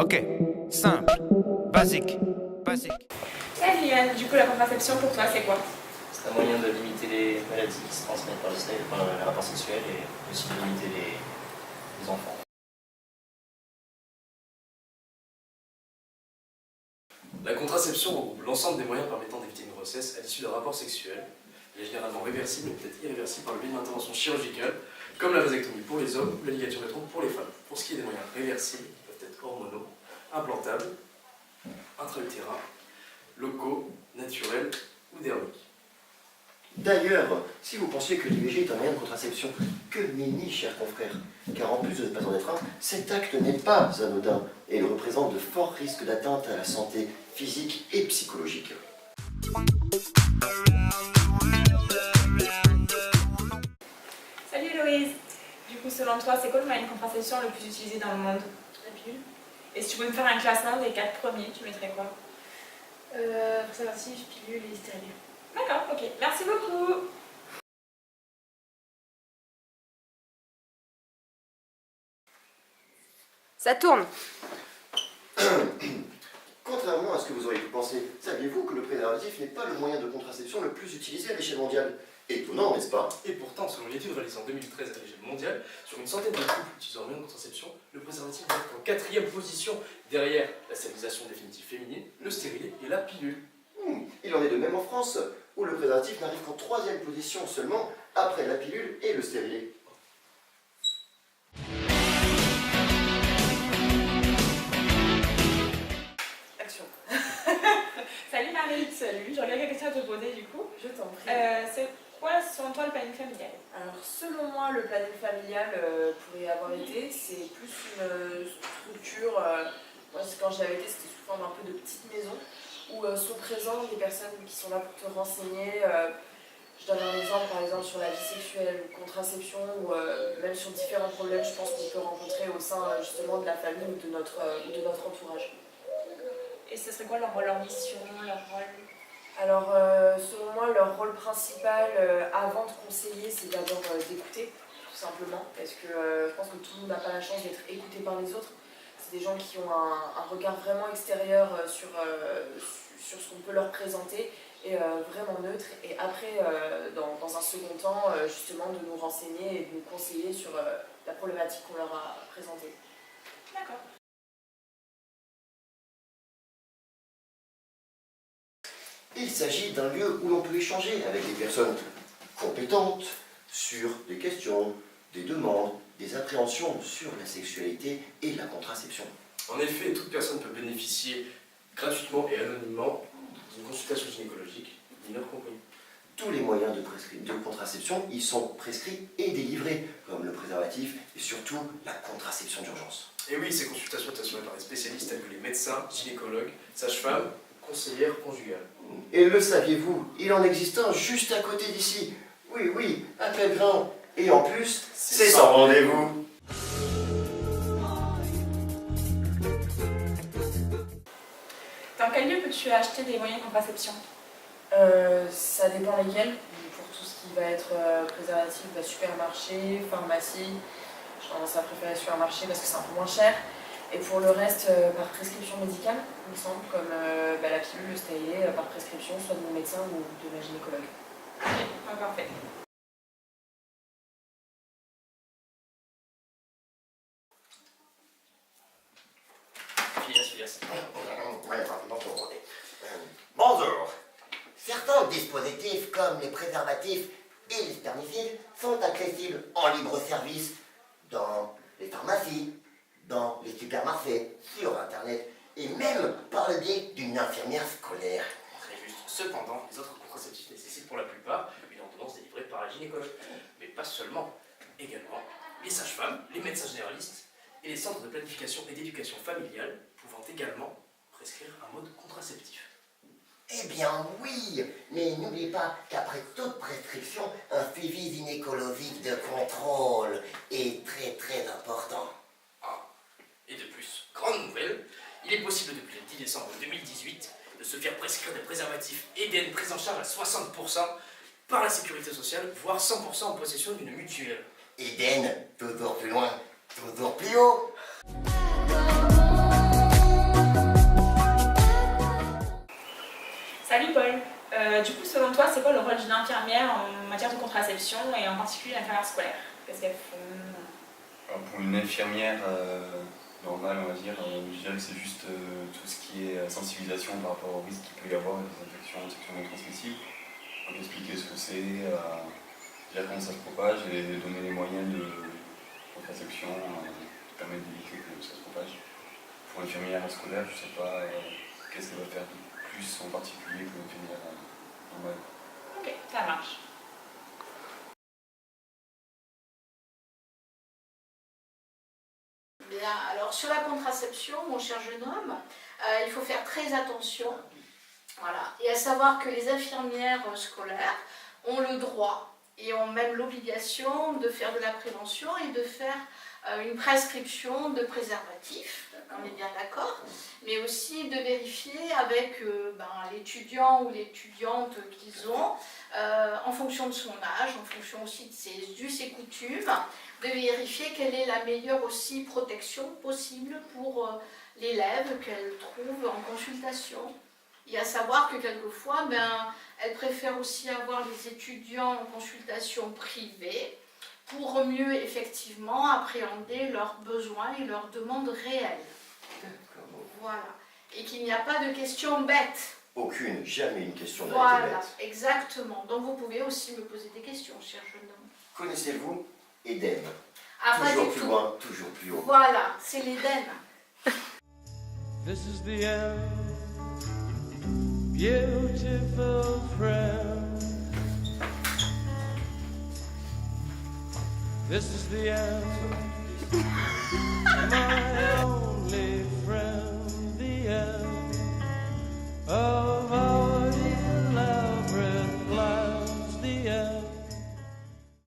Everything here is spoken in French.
Ok, simple, basique. Salut Yann, du coup la contraception pour toi c'est quoi? C'est un moyen de limiter les maladies qui se transmettent par les rapports sexuels et aussi de limiter les enfants. La contraception regroupe l'ensemble des moyens permettant d'éviter une grossesse à l'issue d'un rapport sexuel. Elle est généralement réversible ou peut-être irréversible par le biais d'une intervention chirurgicale, comme la vasectomie pour les hommes ou la ligature des trompes pour les femmes. Pour ce qui est des moyens réversibles, ils peuvent être hormonaux, implantables, intra-utérins, locaux, naturels ou dermiques. D'ailleurs, si vous pensiez que l'IVG est un moyen de contraception, que nenni, chers confrères, car en plus de ne pas en être un, cet acte n'est pas anodin et il représente de forts risques d'atteinte à la santé physique et psychologique. Salut Héloïse. Du coup selon toi c'est quoi le moyen de contraception le plus utilisé dans le monde? La pilule. Et si tu pouvais me faire un classement des 4 premiers, tu mettrais quoi? Préservatif, pilule et stérilet. D'accord, ok. Merci beaucoup. Ça tourne. Contrairement à ce que vous auriez pu penser, saviez-vous que le préservatif n'est pas le moyen de contraception le plus utilisé à l'échelle mondiale? Étonnant, n'est-ce pas? Et pourtant, selon une étude réalisée en 2013 à l'échelle mondiale, sur une centaine de couples utilisant un moyen de contraception, le préservatif va être en 4e position, derrière la stérilisation définitive féminine, le stérilet et la pilule. Il en est de même en France, où le préservatif n'arrive qu'en 3e position seulement, après la pilule et le stérilet. Action. Salut Marie. Salut. J'aurais quelques questions à te poser du coup. Je t'en prie. C'est quoi selon toi le planning familial? Alors selon moi, le planning familial pourrait avoir été, c'est plus une structure, moi quand j'y avais été c'était sous forme un peu de petite maison, où sont présents des personnes qui sont là pour te renseigner. Je donne un exemple par exemple sur la vie sexuelle, contraception, ou même sur différents problèmes je pense qu'on peut rencontrer au sein justement de la famille ou de notre entourage. Et ce serait quoi leur rôle, leur mission, leur rôle? Alors, selon moi, leur rôle principal avant de conseiller, c'est d'abord d'écouter, tout simplement, parce que je pense que tout le monde n'a pas la chance d'être écouté par les autres. C'est des gens qui ont un regard vraiment extérieur sur ce qu'on peut leur présenter, et vraiment neutre. Et après, dans un second temps, justement, de nous renseigner et de nous conseiller sur la problématique qu'on leur a présentée. D'accord. Il s'agit d'un lieu où l'on peut échanger avec des personnes compétentes sur des questions, des demandes, des appréhensions sur la sexualité et la contraception. En effet, toute personne peut bénéficier gratuitement et anonymement d'une consultation gynécologique, mineur compris. Tous les moyens de contraception y sont prescrits et délivrés, comme le préservatif et surtout la contraception d'urgence. Et oui, ces consultations sont assurées par des spécialistes tels que les médecins, gynécologues, sages-femmes, conseillères conjugales. Et le saviez-vous, il en existe un juste à côté d'ici. Oui, à Pellegrin. Et en plus, c'est sans rendez-vous. Dans quel lieu peux-tu acheter des moyens de contraception? Ça dépend lesquels. Pour tout ce qui va être préservatif, supermarché, pharmacie, j'ai tendance à préférer supermarché parce que c'est un peu moins cher. Et pour le reste, par prescription médicale, il me semble, comme la pilule, le stérilet, par prescription, soit de mon médecin ou de ma gynécologue. Ok, parfait. Filias. Bonjour. Certains dispositifs comme les préservatifs et les spermicides sont accessibles en libre service dans les pharmacies, dans les supermarchés, sur internet et même par le biais d'une infirmière scolaire. Très juste. Cependant, les autres contraceptifs nécessitent pour la plupart une ordonnance délivrée par la gynécologue. Mais pas seulement. Également, les sages-femmes, les médecins généralistes et les centres de planification et d'éducation familiale pouvant également prescrire un mode contraceptif. Eh bien oui, mais n'oubliez pas qu'après toute prescription, un suivi gynécologique de contrôle est très important. Ah, et de plus, grande nouvelle, il est possible depuis le 10 décembre 2018 de se faire prescrire des préservatifs Eden pris en charge à 60% par la sécurité sociale, voire 100% en possession d'une mutuelle. Eden, toujours plus loin, toujours plus haut. c'est quoi le rôle d'une infirmière en matière de contraception et en particulier l'infirmière scolaire? Qu'est-ce qu'elles font? Alors pour une infirmière normale, on va dire, je dirais que c'est juste tout ce qui est sensibilisation par rapport au risque qu'il peut y avoir des infections sexuellement transmissibles. Donc expliquer ce que c'est, dire comment ça se propage et donner les moyens de contraception qui permettent d'éviter que ça se propage. Pour l'infirmière scolaire, je ne sais pas qu'est-ce qu'elle va faire de plus en particulier que l'infirmière normale. Ok, ça marche. Bien, alors sur la contraception, mon cher jeune homme, il faut faire très attention. Voilà. Et à savoir que les infirmières scolaires ont le droit et ont même l'obligation de faire de la prévention et de faire une prescription de préservatifs, on est bien d'accord, mais aussi de vérifier avec l'étudiant ou l'étudiante qu'ils ont, en fonction de son âge, en fonction aussi de ses us et coutumes, de vérifier quelle est la meilleure aussi protection possible pour l'élève qu'elle trouve en consultation. Et à savoir que quelquefois, elle préfère aussi avoir les étudiants en consultation privée pour mieux effectivement appréhender leurs besoins et leurs demandes réelles. Voilà. Et qu'il n'y a pas de questions bêtes. Aucune, jamais une question n'a été Voilà, bête. exactement. Donc vous pouvez aussi me poser des questions, cher jeune homme. Connaissez-vous Éden? Ah, pas Toujours du plus tout. loin, toujours plus haut. Voilà, c'est l'Éden. This is the end, beautiful friend. This is the end.